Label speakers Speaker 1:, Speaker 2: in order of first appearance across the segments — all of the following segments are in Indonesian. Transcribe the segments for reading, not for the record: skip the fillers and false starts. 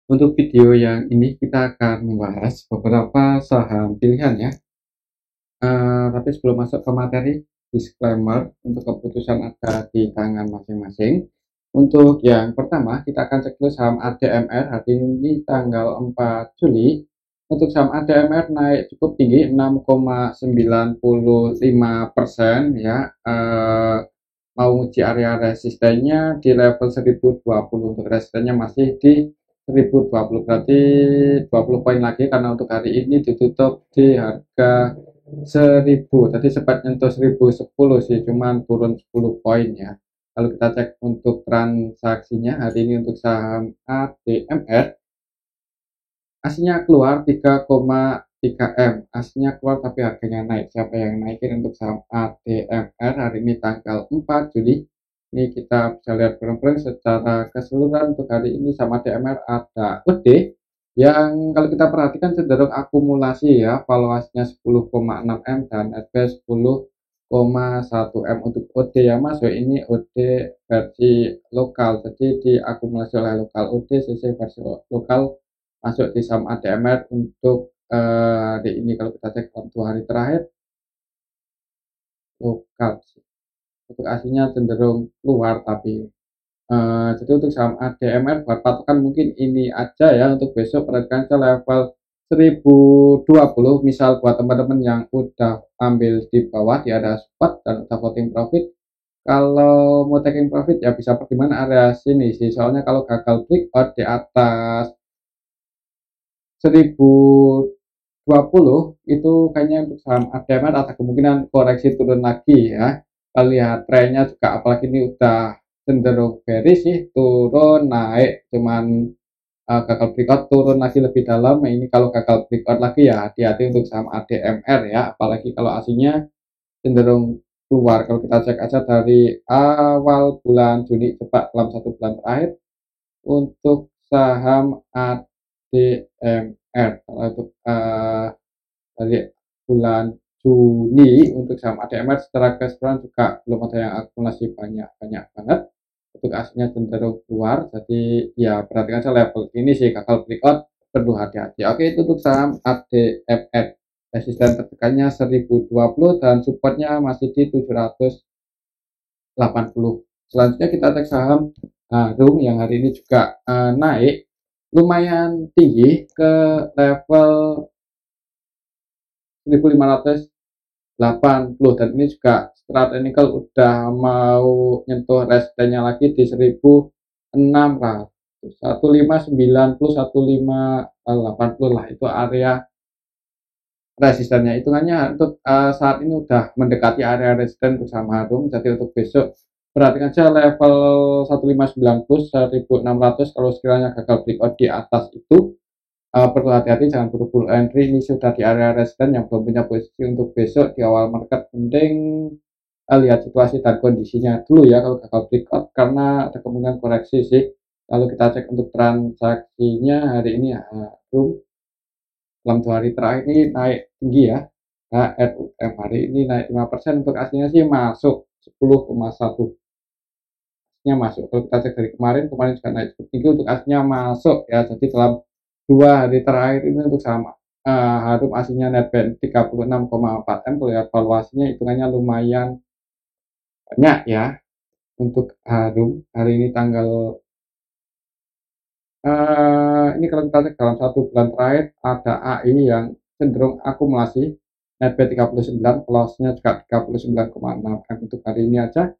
Speaker 1: Untuk video yang ini kita akan membahas beberapa saham pilihan ya. Tapi sebelum masuk ke materi, disclaimer untuk keputusan ada di tangan masing-masing. Untuk yang pertama, kita akan cek dulu saham ADMR hari ini tanggal 4 Juli. Untuk saham ADMR naik cukup tinggi 6,95% ya. Mau uji area resistennya di level 1020, untuk resistennya masih di 1020, berarti 20 poin lagi karena untuk hari ini ditutup di harga 1000. Tadi sempat nyentuh 1010 sih, cuman turun 10 poin ya. Kalau kita cek untuk transaksinya hari ini untuk saham ADMR, aslinya keluar 3,3 M, aslinya keluar tapi harganya naik. Siapa yang naikin untuk saham ADMR hari ini tanggal 4 Juli? Ini kita bisa lihat bareng-bareng secara keseluruhan. Untuk hari ini sama ADMR ada UD yang kalau kita perhatikan cenderung akumulasi ya, valuasinya 10,6 M dan SP 10,1 M. Untuk OD yang masuk ini OD versi lokal, jadi diakumulasi oleh lokal. OD CC versi lokal masuk di saham ADMR untuk hari ini. Kalau kita cek dalam 2 hari terakhir, lokal untuk aslinya cenderung keluar, tapi jadi untuk saham ADMR buat patokan mungkin ini aja ya. Untuk besok perhatikan level 1020, misal buat teman-teman yang udah ambil di bawah di ada spot dan udah floating profit, kalau mau taking profit ya bisa pertimbangan area sini sih, soalnya kalau gagal breakout di atas 1020 itu kayaknya untuk saham ADMR ada kemungkinan koreksi turun lagi ya. Kita lihat trennya juga, apalagi ini udah cenderung bearish sih, turun naik, cuman gagal breakout turun lagi lebih dalam. Ini kalau gagal breakout lagi ya hati-hati untuk saham ADMR ya, apalagi kalau aslinya cenderung keluar. Kalau kita cek aja dari awal bulan Juni, coba dalam 1 bulan terakhir untuk saham ADMR, kalau untuk dari bulan Juni untuk saham ADMR secara keseluruhan juga belum ada yang akumulasi banyak banget. Untuk aslinya cenderung keluar, jadi ya perhatikan saja level ini sih, gagal breakout perlu hati-hati. Oke, itu untuk saham ADMR. Resisten tertekannya 1020 dan supportnya masih di 780. Selanjutnya kita cek saham Harum yang hari ini juga naik lumayan tinggi ke level 1580, dan ini juga secara technical udah mau nyentuh resistennya lagi di 1600, 1590, 1580 lah itu area resistennya. Hitungannya untuk saat ini udah mendekati area resisten untuk saham Harum. Jadi untuk besok perhatikan saja level 1590, 1600. Kalau sekiranya gagal breakout di atas itu, perlu hati-hati, jangan buru-buru entry. Ini sudah di area resisten. Yang belum punya posisi untuk besok di awal market, penting lihat situasi dan kondisinya dulu ya kalau gagal breakout, karena ada kemungkinan koreksi sih. Lalu kita cek untuk transaksinya hari ini ya, dalam 2 hari terakhir ini naik tinggi ya. HRUM hari ini naik 5%, untuk aslinya sih masuk 10,1, aslinya masuk. Kalau kita cek dari kemarin juga naik cukup tinggi, untuk aslinya masuk ya. Jadi dalam 2 hari terakhir ini untuk sama Harum aslinya netback 36,4 M. Kalau lihat valuasinya hitungannya lumayan banyak ya. Untuk Harum hari ini tanggal ini kalau kita cek dalam 1 bulan terakhir, ada AI yang cenderung akumulasi, netback 39, close-nya juga 39,6 M. Untuk hari ini aja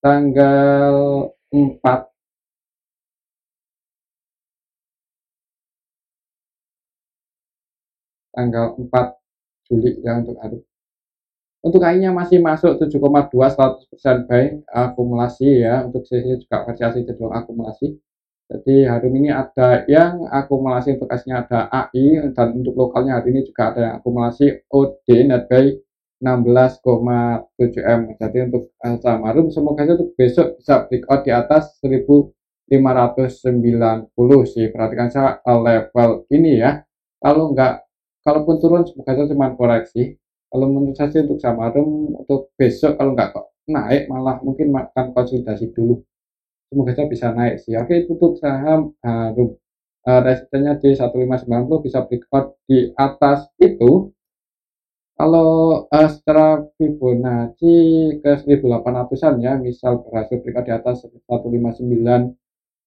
Speaker 1: tanggal 4 Juli ya untuk hari. Untuk AI-nya masih masuk 7,2, 100% buy, akumulasi ya. Untuk sisi juga variasi cenderung akumulasi. Jadi Harum ini ada yang akumulasi, untuk aslinya ada AI, dan untuk lokalnya hari ini juga ada yang akumulasi OD netbuy 16,7 M. Jadi untuk saham Harum semoga saja untuk besok bisa breakout di atas 1590 sih. Perhatikan saya level ini ya. Kalau enggak, kalaupun turun semoga saja cuma koreksi. Kalau menurut saya sih untuk saham Harum untuk besok kalau enggak kok naik, malah mungkin akan konsolidasi dulu. Semoga saja bisa naik sih. Oke, itu untuk saham Harum. resistennya di 1590, bisa breakout di atas itu. Kalau secara Fibonacci ke 1800-an ya, misal berhasil breakout di atas 1590.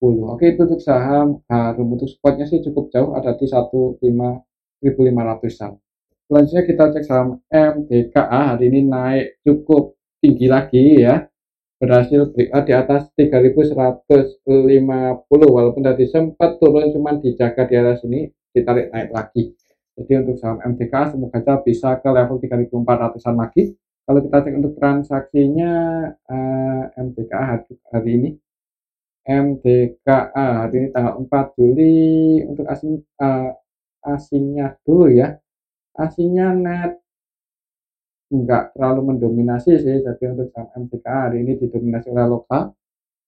Speaker 1: Oke, itu untuk saham Harum. Untuk spotnya sih cukup jauh, ada di 15.500-an. Selanjutnya kita cek saham MDKA. Hari ini naik cukup tinggi lagi ya, berhasil breakout di atas 3.150, walaupun tadi sempat turun, cuman dijaga di area sini, ditarik naik lagi. Jadi untuk saham MDKA semoga saja bisa ke level 3.400-an lagi. Kalau kita cek untuk transaksinya, MDKA hari ini, MDKA hari ini tanggal 4 Juli, untuk asingnya dulu ya. Asingnya net nggak terlalu mendominasi sih, jadi untuk saham MDKA hari ini didominasi oleh lokal.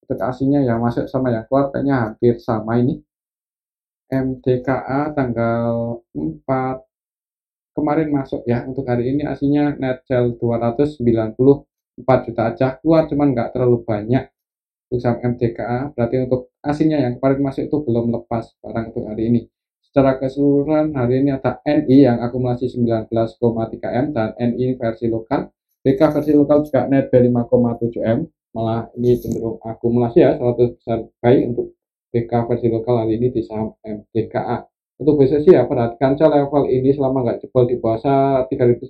Speaker 1: Untuk asingnya yang masuk sama yang keluar kayaknya hampir sama ini. MDKA tanggal 4 kemarin masuk ya, untuk hari ini asingnya net sell 294 juta aja, keluar cuman nggak terlalu banyak untuk saham MDKA. Berarti untuk asingnya yang kemarin masuk itu belum lepas barang untuk hari ini. Secara keseluruhan hari ini ada NI yang akumulasi 19,3 M dan NI versi lokal. BK versi lokal juga net 5,7 M, malah ini cenderung akumulasi ya, salah satu besar buy untuk BK versi lokal hari ini di saham MDKA. Untuk besok sih ya, perhatikan saja level ini selama nggak jebol di bawah 3.150.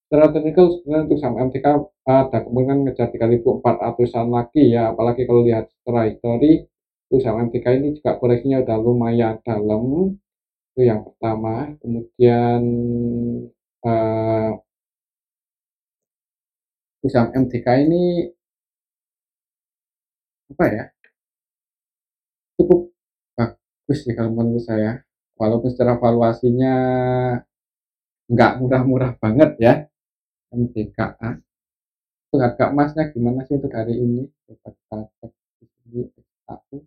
Speaker 1: Secara teknikal sebenarnya untuk saham MTK ada kemungkinan ngejar 3.400-an lagi ya, apalagi kalau lihat secara histori untuk saham MTK ini juga koreksinya udah lumayan dalam. Itu yang pertama. Kemudian uh, untuk saham MTK ini apa ya, cukup bagus sih kalau menurut saya, walaupun secara valuasinya nggak murah-murah banget ya MTKA. Untuk harga emasnya gimana sih untuk hari ini? Coba kita cek di aku.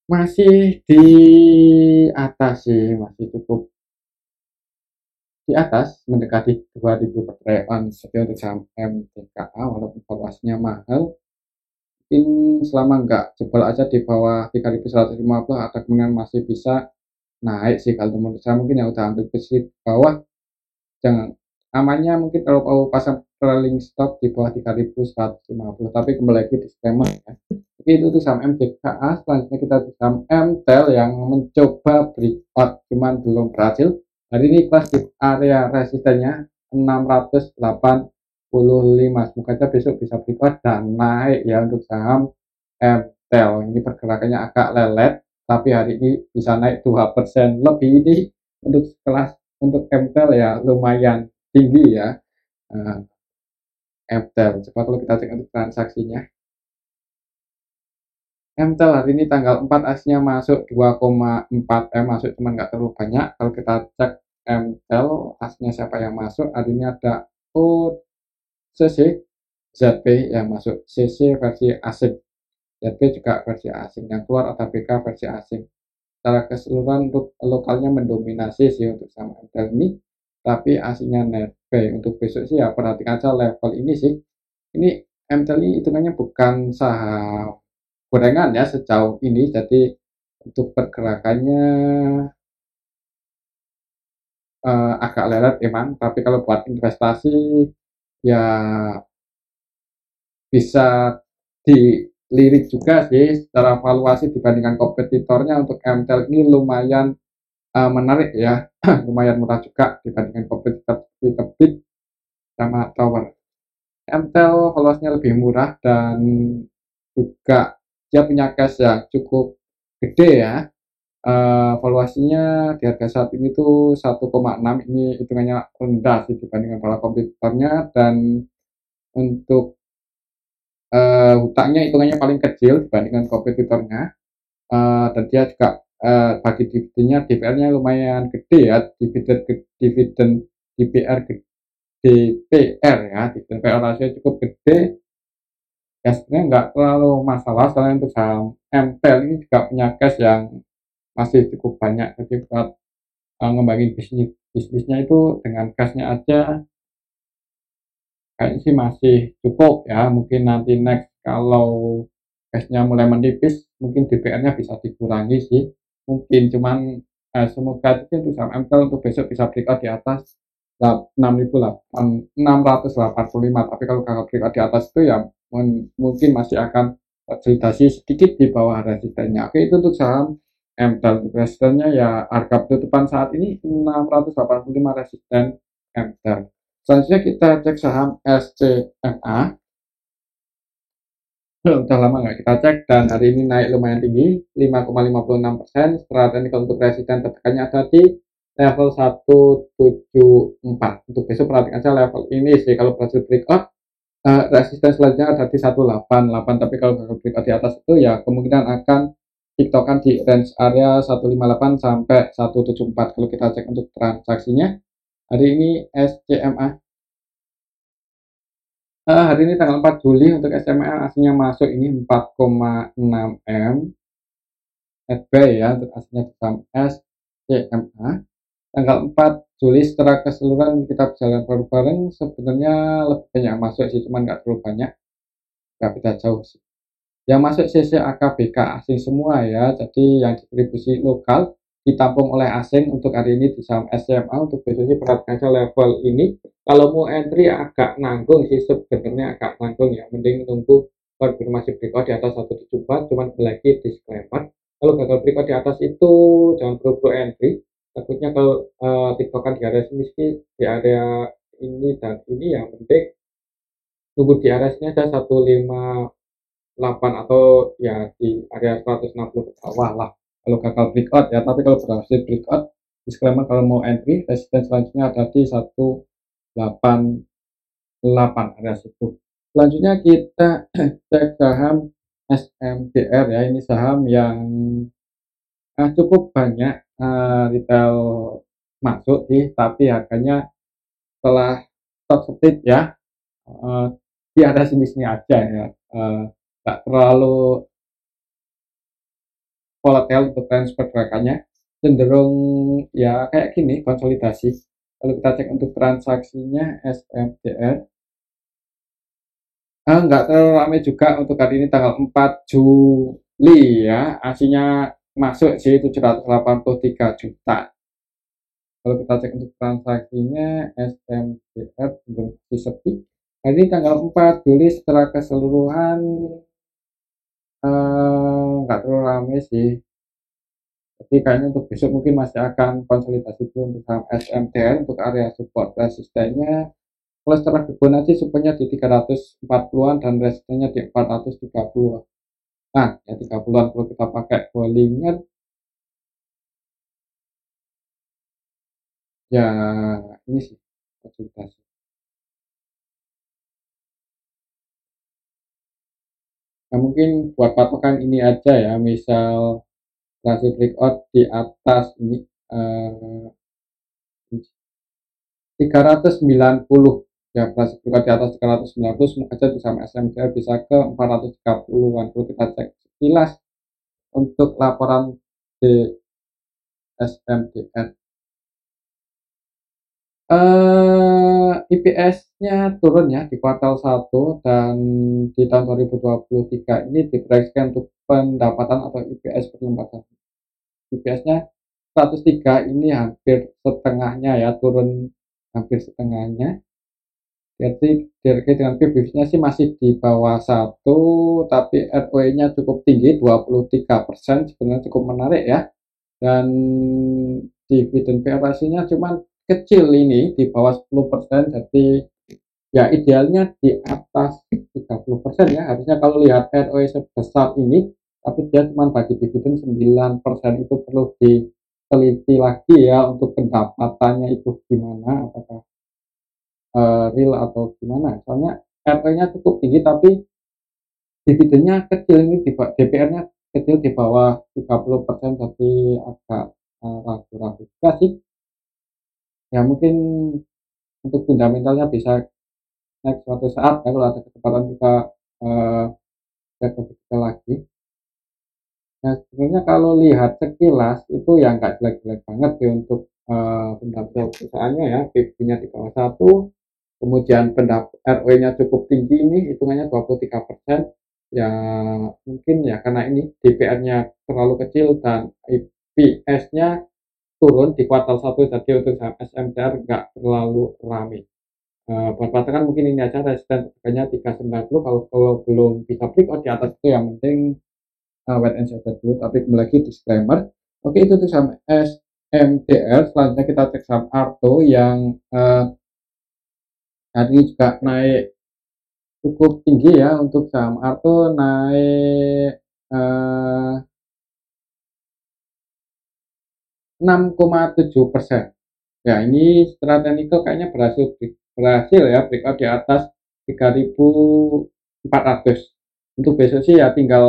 Speaker 1: Masih di atas sih, masih cukup di atas, mendekati 2000 per troy ounce. Tapi untuk saham MTKA walaupun valuasinya mahal, mungkin selama nggak jebol aja di bawah 3.150 ada kemungkinan masih bisa naik sih. Kalau menurut saya mungkin yang udah ambil posisi bawah, jangan, amannya mungkin kalau mau pasang trailing stop di bawah 3.150. Tapi kembali lagi disclaimer ya, itu tuh saham MDKA. Selanjutnya kita tuh saham MTEL yang mencoba breakout cuman belum berhasil. Hari ini kelas di area resistennya 685. Semoga aja besok bisa breakout dan naik ya untuk saham MTEL. Ini pergerakannya agak lelet, tapi hari ini bisa naik 2% lebih. Ini untuk kelas untuk MTEL ya lumayan tinggi ya. MTEL coba kalau kita cek untuk transaksinya, MTEL hari ini tanggal 4 asnya masuk 2,4 M, masuk cuman nggak terlalu banyak. Kalau kita cek MTEL asnya siapa yang masuk hari ini, ada OCC, ZP yang masuk, CC versi asing, ZP juga versi asing, yang keluar ada BK versi asing. Secara keseluruhan untuk lokalnya mendominasi sih untuk saham MTEL ini, tapi aslinya net buy. Untuk besok sih ya perhatikan aja level ini sih. Ini MTEL ini hitungannya bukan saham gorengan ya sejauh ini, jadi untuk pergerakannya agak lelet emang, tapi kalau buat investasi ya bisa dilirik juga sih. Secara valuasi dibandingkan kompetitornya untuk MTEL ini lumayan menarik ya. Lumayan murah juga dibandingkan kompetitor seperti Tebit sama Tower. MTEL valuasinya lebih murah dan juga dia punya cash yang cukup gede ya. Valuasinya di harga saat ini tuh 1,6, ini hitungannya rendah sih dibandingkan para kompetitornya. Dan untuk hutangnya hitungannya paling kecil dibandingkan kompetitornya. Dan dia juga bagi dividennya, DPR-nya lumayan gede ya, dividen DPR DPR ya, dividen PR rasio cukup gede ya. Sebenarnya nggak terlalu masalah, soalnya untuk saham MTEL ini juga punya cash yang masih cukup banyak, jadi buat ngembangin bisnisnya itu dengan cashnya aja kayaknya sih masih cukup ya. Mungkin nanti next kalau cashnya mulai menipis, mungkin DPR-nya bisa dikurangi sih, mungkin cuman semoga itu untuk saham MTEL untuk besok bisa breakout di atas 6.685, tapi kalau gagal breakout di atas itu ya mungkin masih akan konsolidasi sedikit di bawah resistennya. Oke, itu untuk saham MTEL. Resistennya ya harga penutupan saat ini 685 resisten MTEL. Selanjutnya kita cek saham SCMA. Udah lama nggak kita cek dan hari ini naik lumayan tinggi 5,56%. Setelah teknikal untuk resisten tertekannya ada di level 174. Untuk besok perhatikan saja level ini sih, kalau berhasil breakout resisten selanjutnya ada di 188, tapi kalau gagal breakout di atas itu ya kemungkinan akan tiktokan di range area 158 sampai 174. Kalau kita cek untuk transaksinya hari ini SCMA hari ini tanggal 4 Juli untuk SMA aslinya masuk ini 4,6 M SB ya, untuk aslinya saham SCMA. Tanggal 4 Juli secara keseluruhan kita berjalan bareng-bareng, sebenarnya lebih banyak masuk sih, cuman nggak terlalu banyak, nggak beda jauh sih. Yang masuk CC AKBK asing semua ya, jadi yang distribusi lokal ditampung oleh asing untuk hari ini di saham SMA. Untuk besoknya perhatikan saja level ini, kalau mau entry agak nanggung sih, sebenarnya agak nanggung ya, mending nunggu konfirmasi breakout di atas 174. Cuman lagi disclaimer, kalau gagal breakout di atas itu jangan buru-buru entry, takutnya kalau tiktokan di area sini, di area ini dan ini, yang penting tunggu di area sini aja 158 atau ya di area 160 ke bawah lah kalau gagal breakout ya. Tapi kalau berhasil breakout, disclaimer, kalau mau entry resisten selanjutnya ada di 188 area situ. Selanjutnya kita cek saham SMDR ya, ini saham yang cukup banyak retail masuk sih, tapi harganya setelah stock split ya di ada sini-sini aja ya, nggak terlalu volatile untuk transfer gerakannya, cenderung ya kayak gini, konsolidasi. Kalau kita cek untuk transaksinya SMDR nggak terlalu ramai juga untuk hari ini tanggal 4 Juli ya, aslinya masuk sih 783 juta. Kalau kita cek untuk transaksinya SMDR belum sepi. Hari ini tanggal 4 Juli secara keseluruhan nggak terlalu ramai sih. Tapi kayaknya untuk besok mungkin masih akan konsolidasi dulu untuk saham SMDR. Untuk area support resistennya, kalau secara Fibonacci supportnya di 340-an dan resistennya di 430-an. Nah, ya 30-an kalau kita pakai Bollinger ya ini sih konsolidasi. Nah, mungkin buat patokan ini aja ya, misal berhasil breakout di atas ini 390 ya, berhasil breakout di atas 390, semoga aja bisa SMDR bisa ke 430-an. Kalau kita cek sekilas untuk laporan di SMDR, IPS-nya turun ya di kuartal 1, dan di tahun 2023 ini diproyeksikan untuk pendapatan atau IPS per lembaga. IPS-nya 103, ini hampir setengahnya ya, turun hampir setengahnya. Jadi terkait dengan PBV-nya sih masih di bawah 1, tapi ROE-nya cukup tinggi 23%, sebenarnya cukup menarik ya. Dan dividen PE ratio-nya cuman kecil ini di bawah 10%, jadi ya idealnya di atas 30% ya. Harusnya kalau lihat ROE sebesar ini, tapi dia cuma bagi dividen 9%, itu perlu diteliti lagi ya untuk pendapatannya itu gimana, apakah real atau gimana. Soalnya ROE-nya cukup tinggi tapi dividennya kecil, ini DPR-nya kecil di bawah 30%, jadi agak ragu-ragu juga sih. Ya mungkin untuk fundamentalnya bisa naik suatu saat ya, kalau ada kesempatan kita jaga begitu lagi. Nah, sebenarnya kalau lihat sekilas itu ya nggak jelek-jelek banget ya untuk fundamental perusahaannya ya, PB-nya di bawah 1, kemudian ROE-nya cukup tinggi, ini hitungannya 23%, ya mungkin ya karena ini DPR-nya terlalu kecil dan IPS-nya turun di kuartal 1, jadi untuk saham SMTR nggak terlalu rame. Buat patokan mungkin ini aja, resisten harganya 390. Kalau belum bisa breakout di atas itu yang penting wait and see dulu. Tapi kembali lagi disclaimer. Oke, itu untuk saham SMTR. Selanjutnya kita cek saham Arto yang hari ini juga naik cukup tinggi ya. Untuk saham Arto naik 6,7%. Ya, ini secara teknikal kayaknya berhasil ya breakout di atas 3.400. Untuk besok sih ya tinggal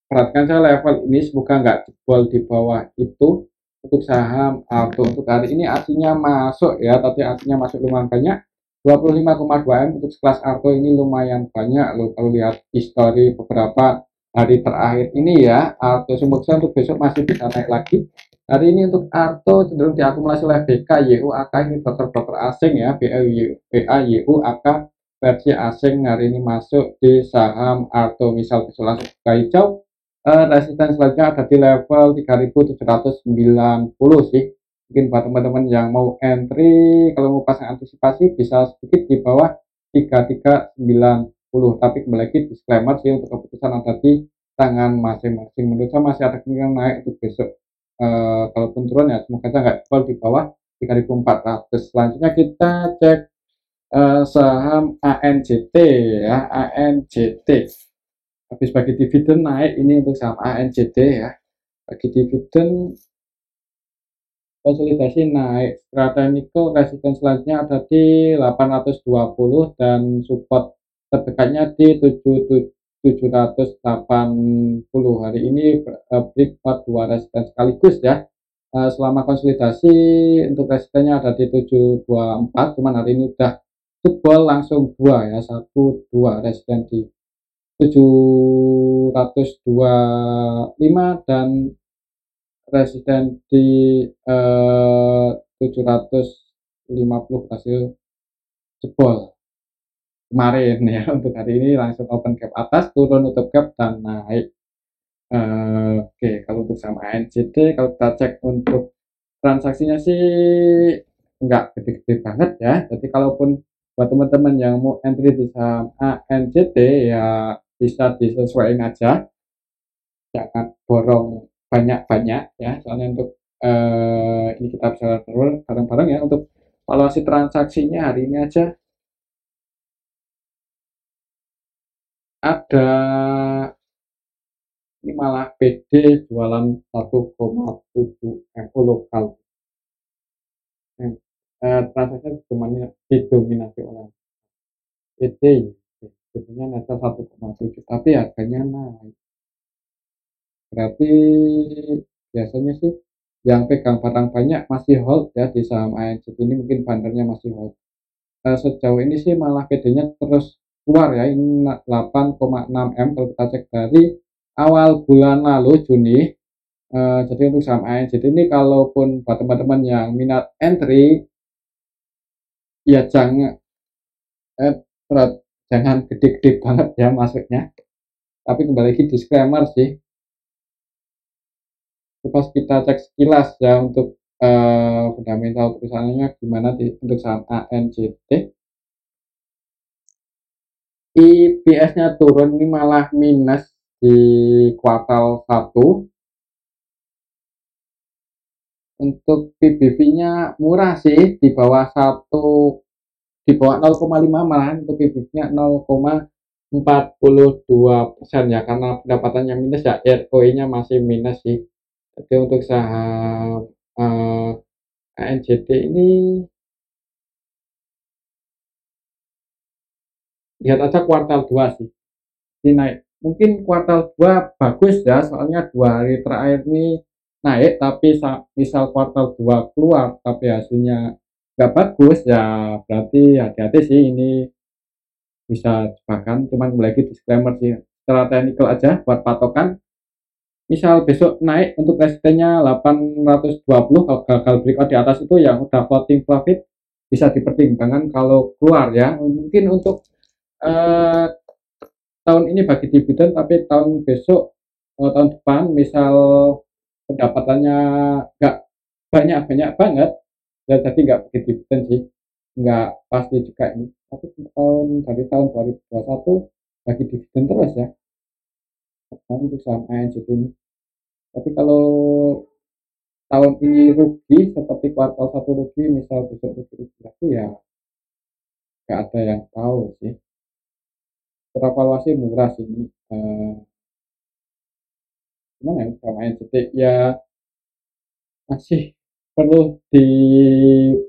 Speaker 1: perhatikan saya level ini, semoga nggak jebol di bawah itu. Untuk saham atau untuk hari ini artinya masuk ya, tadi artinya masuk lumayan banyak, 25,2 M. Untuk sekelas Arto ini lumayan banyak loh kalau lihat histori beberapa hari terakhir ini ya. Atau semoga untuk besok masih bisa naik lagi. Hari ini untuk Arto cenderung diakumulasi oleh BK, YU, AK, ini broker-broker asing ya, BA, YU, AK versi asing hari ini masuk di saham Arto. Misal besok langsung buka hijau, resisten selanjutnya ada di level 3.790 sih. Mungkin buat teman-teman yang mau entry, kalau mau pasang antisipasi bisa sedikit di bawah 3390. Tapi kembali lagi disclaimer sih, untuk keputusan ada di tangan masing-masing. Menurut saya masih ada kemungkinan naik untuk besok. Kalaupun turun ya semoga saja nggak jebol di bawah 3.400. Selanjutnya kita cek saham ANJT ya. ANJT habis bagi dividen naik ini untuk saham ANJT ya. Bagi dividen konsolidasi naik. Secara teknikal resisten selanjutnya ada di 820 dan support terdekatnya di 780. Hari ini breakout dua resisten sekaligus ya. Selama konsolidasi untuk resistennya ada di 724, cuman hari ini udah jebol langsung dua ya, 1 2 resisten di 725 dan resisten di 750 hasil jebol kemarin ya. Untuk hari ini langsung open gap atas, turun nutup gap dan naik. Oke, kalau untuk sama ANJT, kalau kita cek untuk transaksinya sih nggak gede-gede banget ya. Jadi kalaupun buat teman-teman yang mau entry di saham ANJT ya bisa disesuaikan aja, jangan borong banyak-banyak ya. Soalnya untuk ini kita bisa bareng-bareng ya. Untuk valuasi transaksinya hari ini aja ada, ini malah PD jualan 1,7 M lokal. Transaksinya didominasi oleh PD, jadinya netto 1,7 tapi harganya naik. Berarti biasanya sih yang pegang barang banyak masih hold ya di saham ANJT ini, mungkin bandarnya masih hold. Sejauh ini sih malah PD-nya terus keluar ya, ini 8,6 M kalau kita cek dari awal bulan lalu Juni. Jadi untuk saham ANJT ini kalaupun buat teman-teman yang minat entry ya jangan berat, jangan gede-gede banget ya masuknya. Tapi kembali lagi disclaimer sih, terus kita cek sekilas ya untuk fundamental perusahaannya gimana untuk saham ANJT. IPS-nya turun, ini malah minus di kuartal 1. Untuk PBV-nya murah sih, di bawah 1, di bawah 0,5, malahan untuk PBV-nya 0,42% ya, karena pendapatannya minus ya, ROE-nya masih minus sih. Jadi untuk saham ANJT ini lihat aja kuartal 2 sih, ini naik. Mungkin kuartal 2 bagus ya, soalnya 2 hari terakhir ini naik, tapi misal kuartal 2 keluar tapi hasilnya nggak bagus ya berarti hati-hati sih, ini bisa jebakan. Cuman lagi disclaimer sih, secara teknikal aja buat patokan, misal besok naik untuk resistennya 820, kalau gagal breakout di atas itu yang udah floating profit bisa dipertimbangkan kalau keluar ya. Mungkin untuk tahun ini bagi dividen, tapi tahun besok, tahun depan misal pendapatannya nggak banyak-banyak banget, ya jadi nggak bagi dividen sih, nggak pasti juga ini. Tapi dari tahun 2021 bagi dividen terus ya, untuk saham ANJT ini. Tapi kalau tahun ini rugi seperti kuartal satu rugi, misal besok rugi lagi ya nggak ada yang tahu sih. Teravaluasi murah sih ini. Gimana ya sama NCT ya, masih perlu dianalisa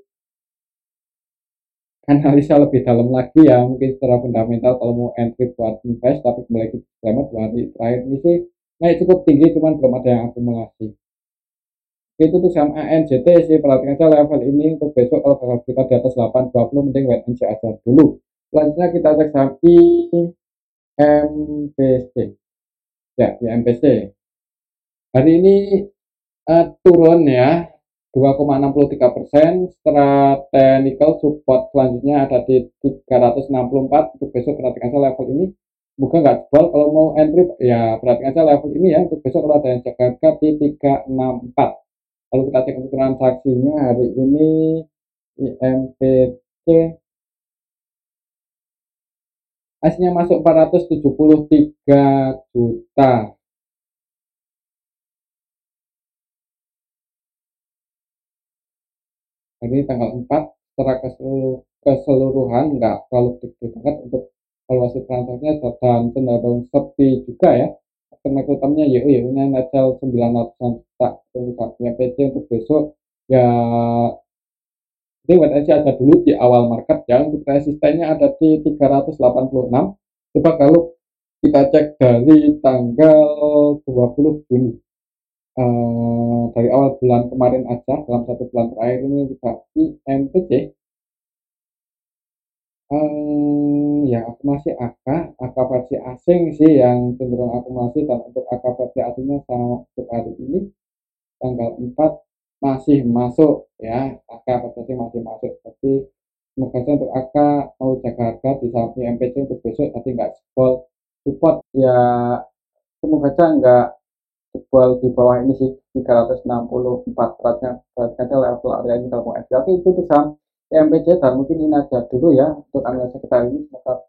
Speaker 1: lebih dalam lagi ya, mungkin secara fundamental kalau mau entry buat invest. Tapi kembali lagi disclaimer, 2 hari terakhir ini sih naik cukup tinggi, cuman belum ada yang akumulasi. Itu tuh sama ANJT sih, perhatikan aja level ini untuk besok. Kalau kita di atas 820 mending wait and see aja dulu. Selanjutnya kita cek saham IMPC ya, IMPC hari ini turun ya 2,63%. Setelah technical support selanjutnya ada di 364. Untuk besok perhatikan saja level ini, bukan nggak jebol. Kalau mau entry ya perhatikan saja level ini ya. Untuk besok kalau ada yang jaga harga di 364. Kalau kita cek untuk transaksinya hari ini, IMPC hasilnya masuk 473 juta. Ini tanggal 4. Secara keseluruhan nggak terlalu gede banget untuk valuasi transaksinya, dan cenderung sepi juga ya. Karena utamanya YU-nya netzel 900-an juta. Untuk PC untuk besok ya, ini wait and see aja dulu di awal market ya. Untuk resistennya ada di 386. Coba kalau kita cek dari tanggal 20 Juni, dari awal bulan kemarin aja, dalam 1 bulan terakhir ini juga IMPC yang akumulasi AK versi asing sih yang cenderung akumulasi. Dan untuk AK versi asingnya sama untuk hari ini tanggal 4 masih masuk ya, AK versi asing masih masuk. Tapi semoga saja untuk AK mau jaga harga di saham IMPC untuk besok, tapi nggak support ya, semoga saja nggak jebol di bawah ini sih, 364. Perhatikan level area ini kalau mau FB. Oke, itu tuh saham IMPC, dan mungkin ini aja dulu ya untuk analisa kita ini. Semoga